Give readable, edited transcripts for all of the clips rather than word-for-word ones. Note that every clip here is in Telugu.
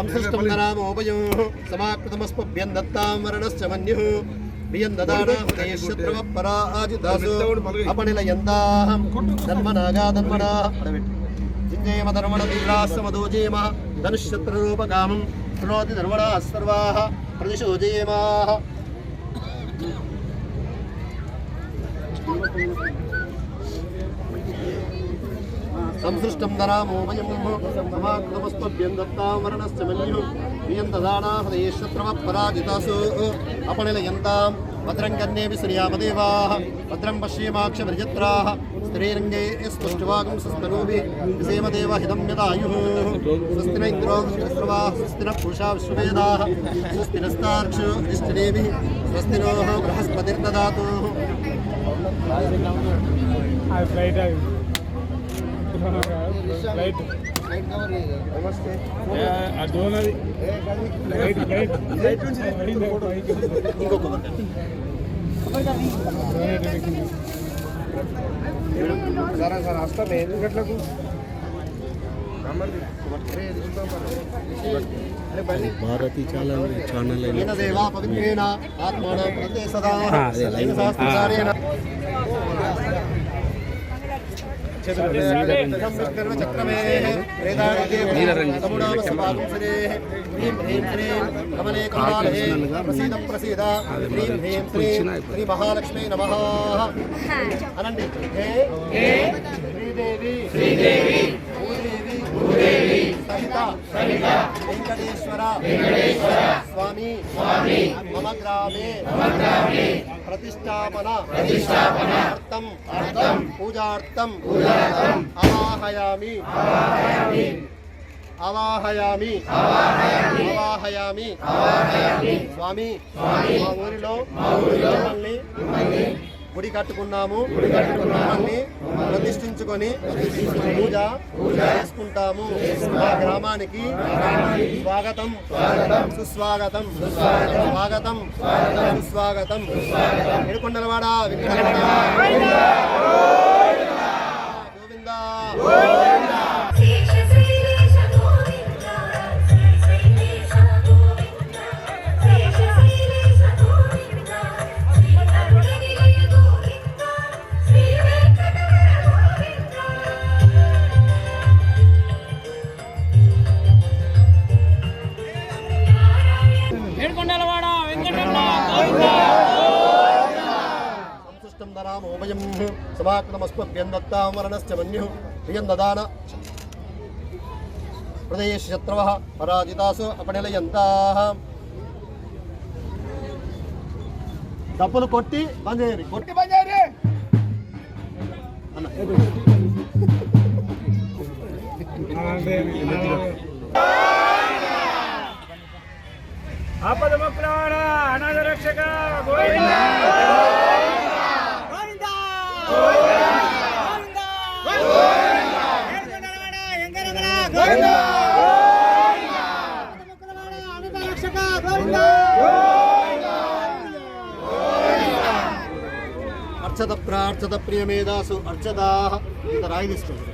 संसृष्टं धनामोपयं समाकृतमस्पभ्यं दत्तां मरणश्च मन्युः बियं ददाना हृदयशत्रवः पराजितासु अपनिलयन्ताहं धन्मनागा धन्मना जिञ्जयम धर्मणतीव्रास्समदोजेम धनुष्शत्रुरूपकामं शृणोति धर्मणाः सर्वाः प्रतिशोजयेमाः संसृष्टं धनामोपयं समाकृतमस्पभ्यं दत्तां मरणश्च मन्युः बियं ददाना हृदयशत्रवः पराजितासु अपनिलयन्तां भद्रं कन्येभिः श्रियामदेवाः भद्रं पश्येमाक्षभिर्यत्राः स्त्रीरङ्गे स्पष्टवागं सस्तनूभिः विसेमदेवहितं यदायुः स्वस्ति न इन्द्रो वृषभस्रवाः स्वस्ति नः पूषा विश्ववेदाः स्वस्ति नस्तार्क्ष्यो अरिष्टनेमिः स्वस्ति नोः बृहस्पतिर्ददातु नमस्ते సార్ వస్తాను ఎన్ని గంటలకు భారతీ ఛానల్ దేవా పవిత్రేణ ఆత్మానం ప్రతే సదా चक्रमे कमले कमलालये प्रसीदं प्रसीद ह्रीं ह्रीं श्रीं श्री महालक्ष्मी नमः अनंडी श्रीदेवी श्रीदेवी भूदेवी सहिता वेंकटेश्वर स्वामी मम ग्रामे प्रतिष्ठापनार्थं पूजार्थं आवाहयामि स्वामी మా ఊరిలో మిమ్మల్ని గుడి కట్టుకున్నాము మిమ్మల్ని ప్రతిష్ఠించుకొని పూజ చేసుకుంటాము మా గ్రామానికి స్వాగతం సుస్వాగతం స్వాగతం సుస్వాగతం ఏడుకొండలవాడ గోవిందా धनामोपयं समाकृतमस्पभ्यं दत्तां मरणश्च मन्युः बियं ददाना हृदयशत्रवः पराजितासु अपनिलयन्ताः డబ్బులు కొట్టి బంద్ చేయండి ఆపద ముక్తవాడ అనాథ రక్షక గోవిందా अर्चत प्रार्थत प्रियमेदासु अर्चदाः राय తీసుకోండి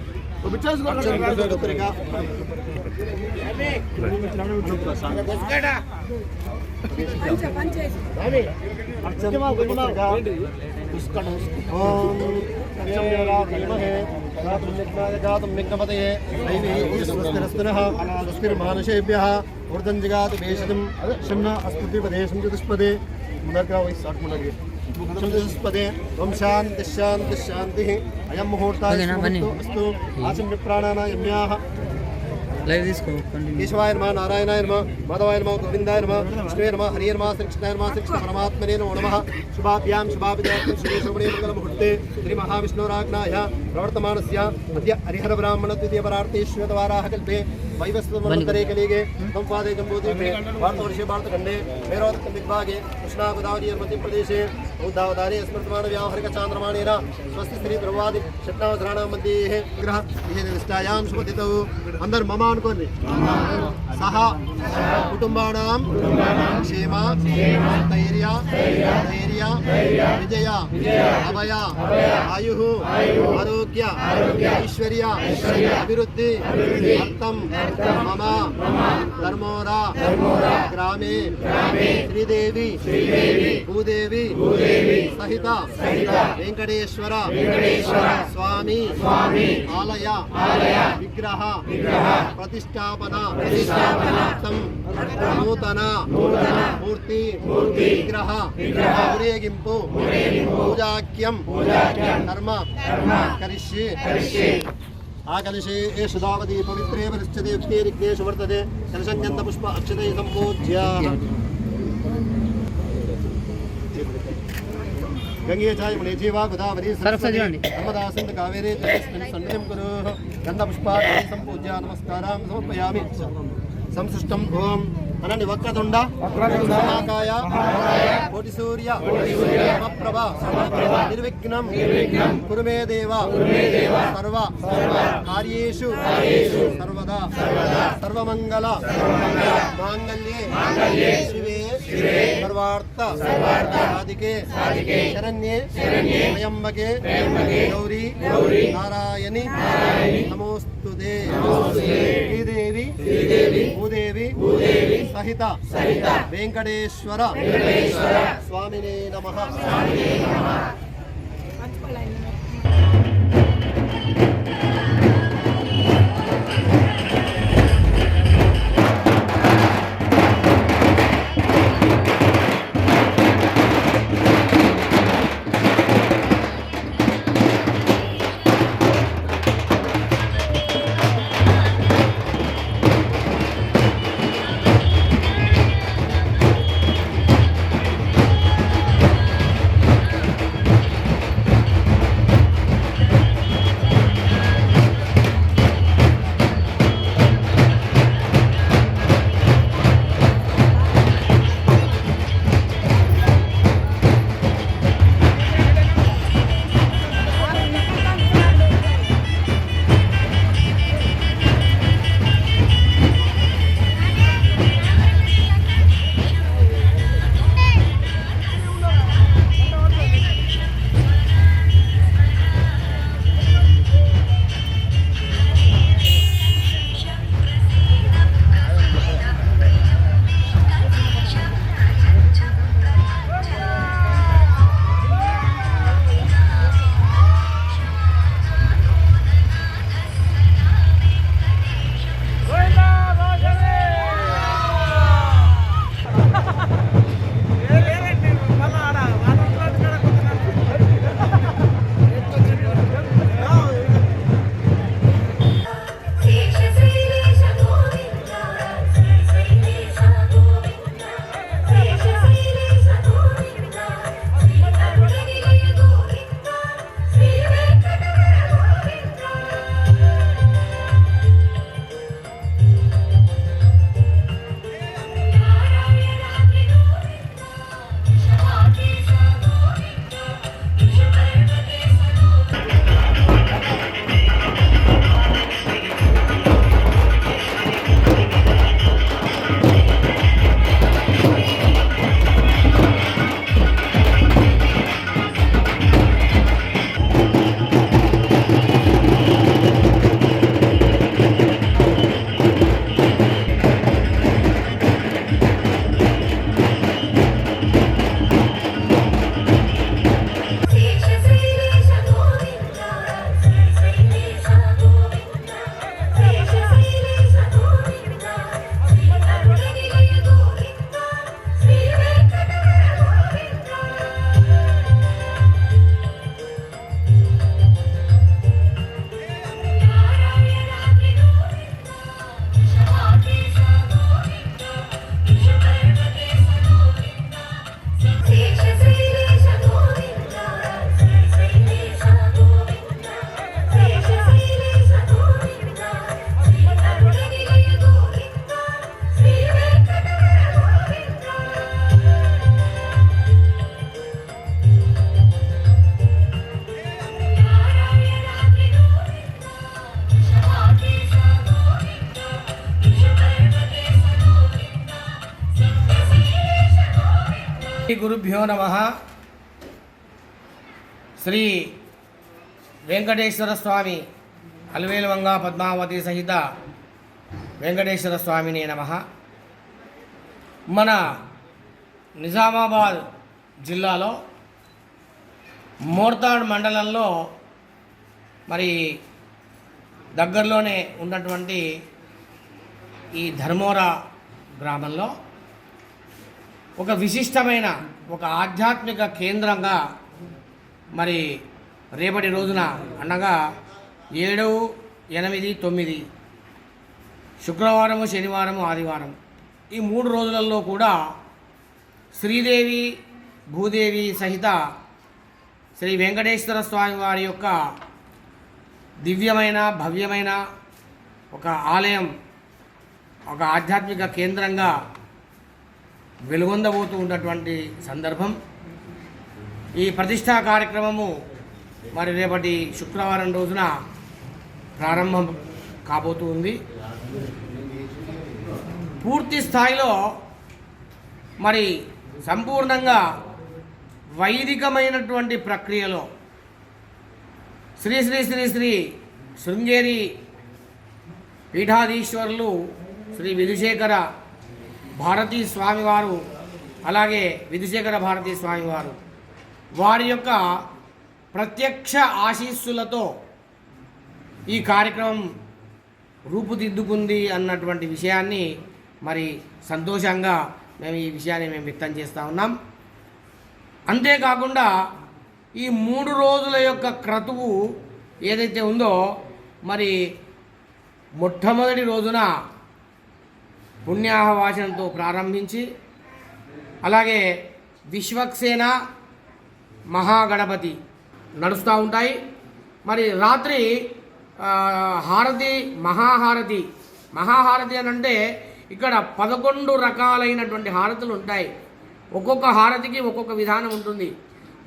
स्वस्तिर्मानुषेभ्यः ऊर्धञ्जगात् भेषजं शन्न अस्मद्विपदेशं चतुष्पदे मुदर्गा वै स्टार्ट मुदर्गे चतुष्पदे ओम शांति शांति शांति अयं मुहूर्ताय अस्तु आसन् प्राणानां यम्याः లైవ్ తీసుకో కేశవాయ నమః నారాయణాయ నమః మాధవాయ నమః గోవిందాయ నమః విష్ణువే నమః హరియే నమః శ్రీకృష్ణాయ నమః శ్రీకృష్ణ పరమాత్మనే నమో నమః శుభాభ్యాం శుభాభిదాయం శ్రీ శ్రవణే మంగళ ముహూర్తే శ్రీ మహావిష్ణురాజ్ఞాయ ప్రవర్తమానస్య అద్య హరిహర బ్రాహ్మణ ద్వితీయ పరార్తే శ్వేతవారాహ కల్పే వైవస్వతమంతరే కలిగే సంపాదే జంబూద్వీపే భారతవర్షే భారతఖండే మేరోదక దిగ్భాగే కృష్ణా గోదావరి మధ్యప్రదేశే ఉద్దావతారే స్మృతమాన వ్యావహారిక చాంద్రమాణేన స్వస్తి శ్రీ ద్రవాది షట్నావసరాణాం మధ్యే విగ్రహ నిష్టాయాం శుభతితో అందరు మమ అనుకోండి సహా కుటుంబానాం క్షేమ ధైర్య విజయ అభయ ఆయు ఆరోగ్య ఐశ్వర్య అభివృద్ధి అర్థం मम धर्मोरा ग्रामे श्रीदेवी भूदेवी सहित वेंकटेश्वर स्वामी आलय विग्रह प्रतिष्ठापना नूतन मूर्ति विग्रह ऊरेगिंपु पूजाख्यम कर्म करिष्ये आकलिशे सुधावती पवित्रे परिष्ठते युक्तेरिक्तेषु वर्तते कलशञ्जन्त पुष्प अक्षतैः सम्पूज्य गंगे चाय मुने जीवा गोदावरी सरस्वती नर्मदा सिंधु कावेरी तस्मिन् सन्निधिं कुरु गन्धपुष्पाणि सम्पूज्य नमस्कारां समर्पयामि संसृष्टं ओम अनन्य वक्रतुंड महाकाय कोटि सूर्य समप्रभ निर्विघ्नं कुरु मे देव सर्व कार्येषु सर्वदा सर्वमंगल मांगल्ये शिवे सर्वार्थ साधिके शरण्ये त्र्यंबके गौरी नारायणी नमोस्तुते श्रीदेवी भूदेवी सहित वेंकटेश्वर स्वामिने नमः। गुरुभ्यो नमः। श्री वेंकटेश्वर स्वामी अलवेलवंगा पद्मावती सहित వెంకటేశ్వర స్వామినే నమః. మన నిజామాబాద్ జిల్లాలో మోర్తాడ్ మండలంలో మరి దగ్గరలోనే ఉన్నటువంటి ఈ ధర్మోరా గ్రామంలో ఒక విశిష్టమైన ఒక ఆధ్యాత్మిక కేంద్రంగా మరి రేపటి రోజున అనగా 7, 8, 9 శుక్రవారము, శనివారము, ఆదివారం ఈ 3 రోజులలో కూడా శ్రీదేవి భూదేవి సహిత శ్రీ వెంకటేశ్వర స్వామి వారి యొక్క దివ్యమైన భవ్యమైన ఒక ఆలయం, ఒక ఆధ్యాత్మిక కేంద్రంగా వెలుగొందబోతూ ఉన్నటువంటి సందర్భం. ఈ ప్రతిష్టా కార్యక్రమము మరి రేపటి శుక్రవారం రోజున ప్రారంభం కాబోతూ ఉంది. పూర్తి స్థాయిలో మరి సంపూర్ణంగా వైదికమైనటువంటి ప్రక్రియలో శ్రీ శ్రీ శ్రీ శ్రీ శృంగేరి పీఠాధీశ్వరులు శ్రీ విధుశేఖర భారతీ స్వామివారు, అలాగే విధుశేఖర భారతీ స్వామివారు వారి యొక్క ప్రత్యక్ష ఆశీస్సులతో ఈ కార్యక్రమం రూపుదిద్దుకుంది అన్నటువంటి విషయాన్ని మరి సంతోషంగా మేము ఈ విషయాన్ని వ్యక్తం చేస్తూ ఉన్నాం. అంతేకాకుండా ఈ 3 రోజుల యొక్క క్రతువు ఏదైతే ఉందో మరి మొట్టమొదటి రోజున పుణ్యాహవాచనంతో ప్రారంభించి అలాగే విశ్వక్సేన మహాగణపతి నడుస్తూ ఉంటాయి. మరి రాత్రి హారతి మహాహారతి అని అంటే ఇక్కడ 11 రకాలైనటువంటి హారతులు ఉంటాయి. ఒక్కొక్క హారతికి ఒక్కొక్క విధానం ఉంటుంది.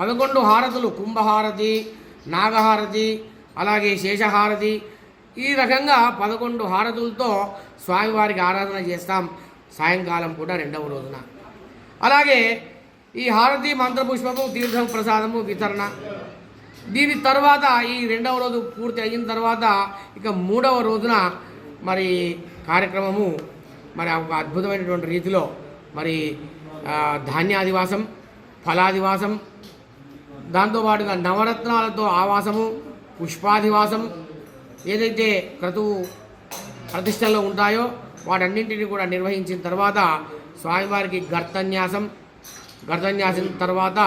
11 హారతులు, కుంభహారతి, నాగహారతి, అలాగే శేషహారతి, ఈ రకంగా 11 హారతులతో స్వామివారికి ఆరాధన చేస్తాం సాయంకాలం పూట 2వ రోజున. అలాగే ఈ హారతి మంత్రపుష్పము, తీర్థం, ప్రసాదము వితరణ. దీని తర్వాత ఈ 2వ రోజు పూర్తి అయిన తర్వాత ఇక 3వ రోజున మరి కార్యక్రమము మరి ఒక అద్భుతమైనటువంటి రీతిలో మరి ధాన్యాదివాసం, ఫలాదివాసం, దాంతోపాటుగా నవరత్నాలతో ఆవాసము, పుష్పాదివాసం, ఏదైతే క్రతువు ప్రతిష్టల్లో ఉంటాయో వాటన్నింటినీ కూడా నిర్వహించిన తర్వాత స్వామివారికి గర్తన్యాసం తర్వాత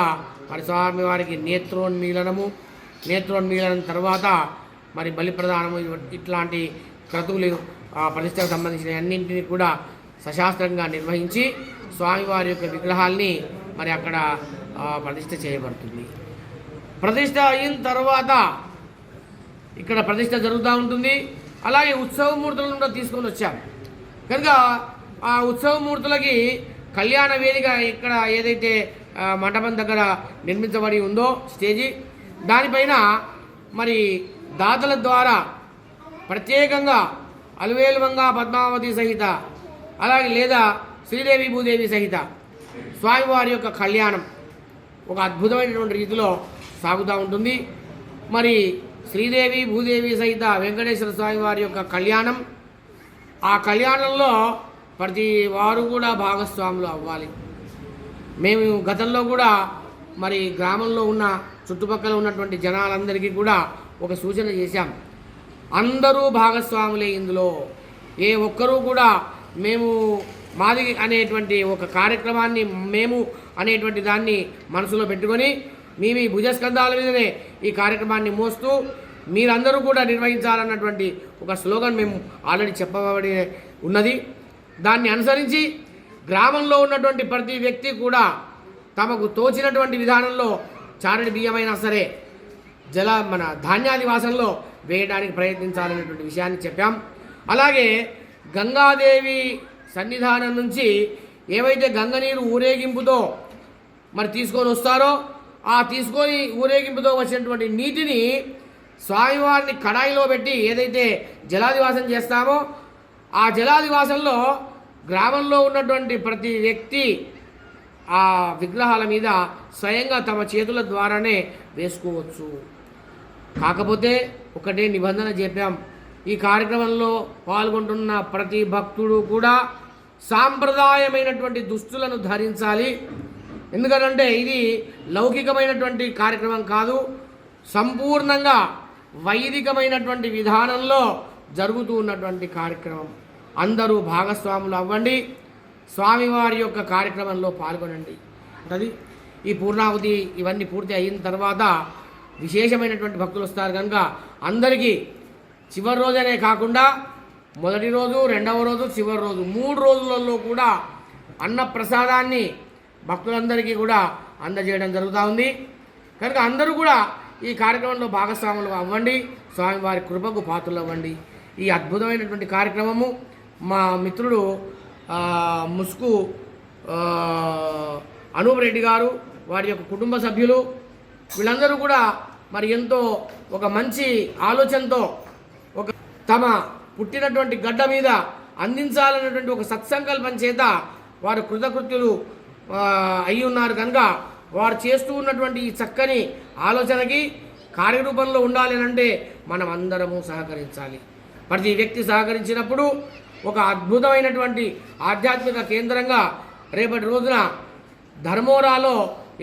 మరి స్వామివారికి నేత్రోన్మీలనం తర్వాత మరి బలిప్రదానము, ఇట్లాంటి క్రతువులు ప్రతిష్టకు సంబంధించిన అన్నింటినీ కూడా సశాస్త్రంగా నిర్వహించి స్వామివారి యొక్క విగ్రహాల్ని మరి అక్కడ ప్రతిష్ఠ చేయబడుతుంది. ప్రతిష్ఠ అయిన తర్వాత ఇక్కడ ప్రతిష్ఠ జరుగుతూ ఉంటుంది. అలాగే ఉత్సవమూర్తులను కూడా తీసుకొని వచ్చాం కనుక ఆ ఉత్సవమూర్తులకి కళ్యాణ వేదిక ఇక్కడ ఏదైతే మండపం దగ్గర నిర్మించబడి ఉందో స్టేజి, దానిపైన మరి దాతల ద్వారా ప్రత్యేకంగా అలవేలువంగా పద్మావతి సహిత అలాగే లేదా శ్రీదేవి భూదేవి సహిత స్వామివారి యొక్క కళ్యాణం ఒక అద్భుతమైనటువంటి రీతిలో సాగుతూ ఉంటుంది. మరి శ్రీదేవి భూదేవి సహిత వెంకటేశ్వర స్వామివారి యొక్క కళ్యాణం, ఆ కళ్యాణంలో ప్రతి వారు కూడా భాగస్వాములు అవ్వాలి. మేము గతంలో కూడా మరి గ్రామంలో ఉన్న చుట్టుపక్కల ఉన్నటువంటి జనాలందరికీ కూడా ఒక సూచన చేశాం. అందరూ భాగస్వాములే ఇందులో. ఏ ఒక్కరూ కూడా మేము మాది అనేటువంటి ఒక కార్యక్రమాన్ని మేము అనేటువంటి దాన్ని మనసులో పెట్టుకొని మీ భుజస్కంధాల మీదనే ఈ కార్యక్రమాన్ని మోస్తూ మీరందరూ కూడా నిర్వహించాలన్నటువంటి ఒక స్లోగన్ మేము ఆల్రెడీ చెప్పబడి ఉన్నది. దాన్ని అనుసరించి గ్రామంలో ఉన్నటువంటి ప్రతి వ్యక్తి కూడా తమకు తోచినటువంటి విధానంలో చారడి బియ్యమైనా సరే మన ధాన్యాదివాసంలో వేయడానికి ప్రయత్నించాలనేటువంటి విషయాన్ని చెప్పాం. అలాగే గంగాదేవి సన్నిధానం నుంచి ఏవైతే గంగనీరు ఊరేగింపుతో మరి తీసుకొని వస్తారో ఆ తీసుకొని ఊరేగింపుతో వచ్చినటువంటి నీటిని స్వామివారిని కడాయిలో పెట్టి ఏదైతే జలాదివాసం చేస్తామో ఆ జలాదివాసంలో గ్రామంలో ఉన్నటువంటి ప్రతి వ్యక్తి ఆ విగ్రహాల మీద స్వయంగా తమ చేతుల ద్వారానే వేసుకోవచ్చు. కాకపోతే ఒకటే నిబంధన చెప్పాం, ఈ కార్యక్రమంలో పాల్గొంటున్న ప్రతి భక్తుడు కూడా సాంప్రదాయమైనటువంటి దుస్తులను ధరించాలి. ఎందుకంటే ఇది లౌకికమైనటువంటి కార్యక్రమం కాదు, సంపూర్ణంగా వైదికమైనటువంటి విధానంలో జరుగుతూ ఉన్నటువంటి కార్యక్రమం. అందరూ భాగస్వాములు అవ్వండి, స్వామివారి యొక్క కార్యక్రమంలో పాల్గొనండి. అది ఈ పూర్ణావతి ఇవన్నీ పూర్తి అయిన తర్వాత విశేషమైనటువంటి భక్తులు వస్తారు కనుక అందరికీ చివరి రోజనే కాకుండా మొదటి రోజు, రెండవ రోజు, చివరి రోజు 3 రోజులలో కూడా అన్న ప్రసాదాన్ని భక్తులందరికీ కూడా అందజేయడం జరుగుతూ ఉంది. కనుక అందరూ కూడా ఈ కార్యక్రమంలో భాగస్వాములు అవ్వండి, స్వామివారి కృపకు పాత్రలు అవ్వండి. ఈ అద్భుతమైనటువంటి కార్యక్రమము మా మిత్రుడు ముసుకు అనూప్ రెడ్డి గారు, వారి యొక్క కుటుంబ సభ్యులు వీళ్ళందరూ కూడా మరి ఎంతో ఒక మంచి ఆలోచనతో ఒక తమ పుట్టినటువంటి గడ్డ మీద అందించాలన్నటువంటి ఒక సత్సంకల్పం చేత వారు కృతకృత్యులు అయి ఉన్నారు. కనుక వారు చేస్తూ ఉన్నటువంటి ఈ చక్కని ఆలోచనకి కార్యరూపంలో ఉండాలి అంటే మనం అందరము సహకరించాలి. ప్రతి వ్యక్తి సహకరించినప్పుడు ఒక అద్భుతమైనటువంటి ఆధ్యాత్మిక కేంద్రంగా రేపటి రోజున ధర్మోరాలో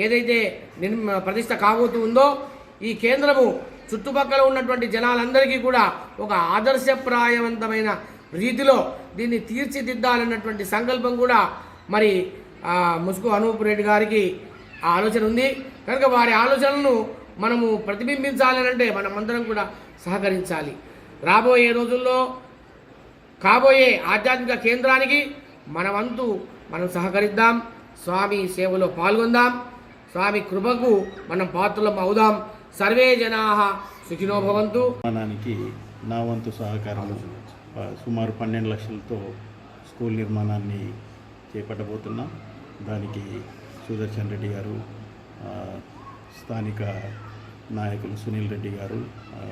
ఏదైతే ప్రతిష్ట కాబోతూ ఉందో ఈ కేంద్రము చుట్టుపక్కల ఉన్నటువంటి జనాలందరికీ కూడా ఒక ఆదర్శప్రాయవంతమైన రీతిలో దీన్ని తీర్చిదిద్దాలన్నటువంటి సంకల్పం కూడా మరి ముసుగు అనూప్ రెడ్డి గారికి ఆ ఆలోచన ఉంది. కనుక వారి ఆలోచనలను మనము ప్రతిబింబించాలనంటే మనమందరం కూడా సహకరించాలి. రాబోయే రోజుల్లో కాబోయే ఆధ్యాత్మిక కేంద్రానికి మన వంతు మనం సహకరిద్దాం, స్వామి సేవలో పాల్గొందాం, స్వామి కృపకు మనం పాత్రలం అవుదాం. సర్వే జనాః సుఖినో భవంతు. నిర్మాణానికి నా వంతు సహకారం సుమారు 12 లక్షలతో స్కూల్ నిర్మాణాన్ని చేపట్టబోతున్నాం. దానికి సుదర్శన్ రెడ్డి గారు, స్థానిక నాయకులు సునీల్ రెడ్డి గారు,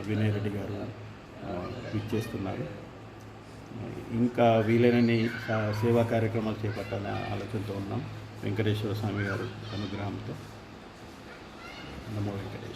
వినయ్ రెడ్డి గారు ఇచ్చేస్తున్నారు. ఇంకా వీలైనన్ని సేవా కార్యక్రమాలు చేపట్టాలనే ఆలోచనతో ఉన్నాం. వెంకటేశ్వర స్వామి గారు అనుగ్రహంతో. నమో వెంకటేశ్వర.